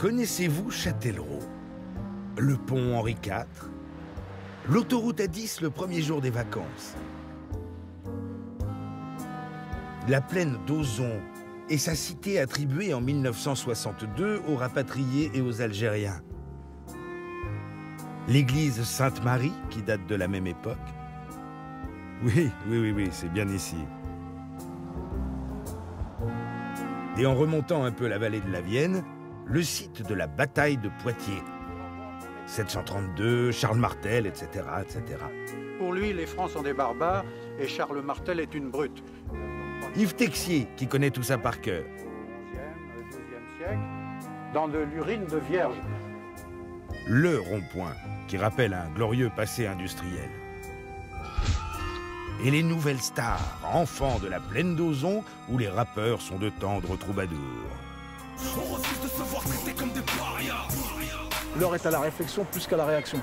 Connaissez-vous Châtellerault? Le pont Henri IV? L'autoroute A10 le premier jour des vacances? La plaine d'Ozon et sa cité attribuée en 1962 aux rapatriés et aux Algériens. L'église Sainte-Marie, qui date de la même époque. Oui, c'est bien ici. Et en remontant un peu la vallée de la Vienne, le site de la bataille de Poitiers. 732, Charles Martel, etc., etc. Pour lui, les Francs sont des barbares et Charles Martel est une brute. Yves Texier, qui connaît tout ça par cœur. 11e, 12e siècle, dans de l'urine de vierge. Le rond-point, qui rappelle un glorieux passé industriel. Et les nouvelles stars, enfants de la plaine d'Ozon, où les rappeurs sont de tendres troubadours. On refuse de se voir traités comme des parias. L'heure est à la réflexion plus qu'à la réaction.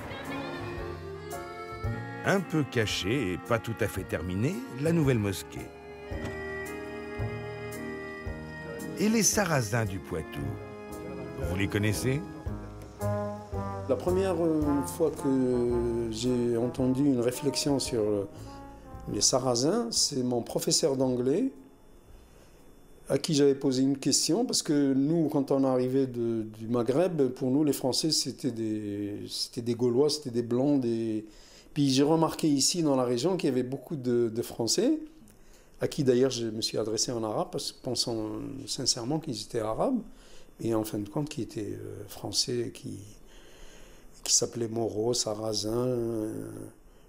Un peu cachée et pas tout à fait terminée, la nouvelle mosquée. Et les Sarrasins du Poitou, vous les connaissez? La première fois que j'ai entendu une réflexion sur les Sarrasins, c'est mon professeur d'anglais à qui j'avais posé une question, parce que nous, quand on arrivait du Maghreb, pour nous, les Français, c'était des Gaulois, c'était des Blancs. Puis j'ai remarqué ici, dans la région, qu'il y avait beaucoup de Français, à qui d'ailleurs je me suis adressé en arabe, pensant sincèrement qu'ils étaient arabes, et en fin de compte, qui étaient Français, qui s'appelaient Moreau, Sarrazin,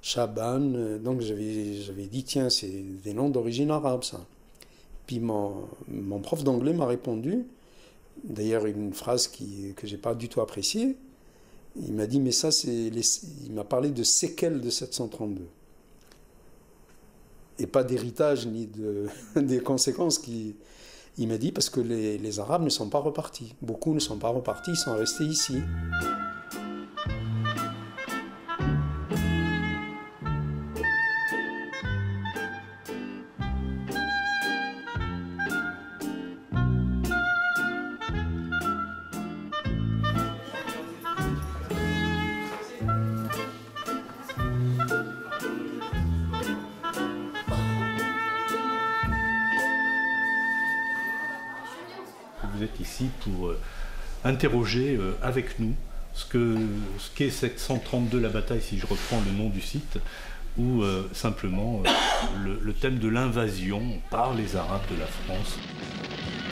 Chaban. Donc j'avais dit, tiens, c'est des noms d'origine arabe, ça. Puis mon prof d'anglais m'a répondu, d'ailleurs une phrase que j'ai pas du tout appréciée. Il m'a dit, mais ça, il m'a parlé de séquelles de 732. Et pas d'héritage ni des conséquences. Il m'a dit, parce que les Arabes ne sont pas repartis. Beaucoup ne sont pas repartis, ils sont restés ici. Vous êtes ici pour interroger avec nous ce qu'est 732 la bataille, si je reprends le nom du site, ou simplement le thème de l'invasion par les Arabes de la France.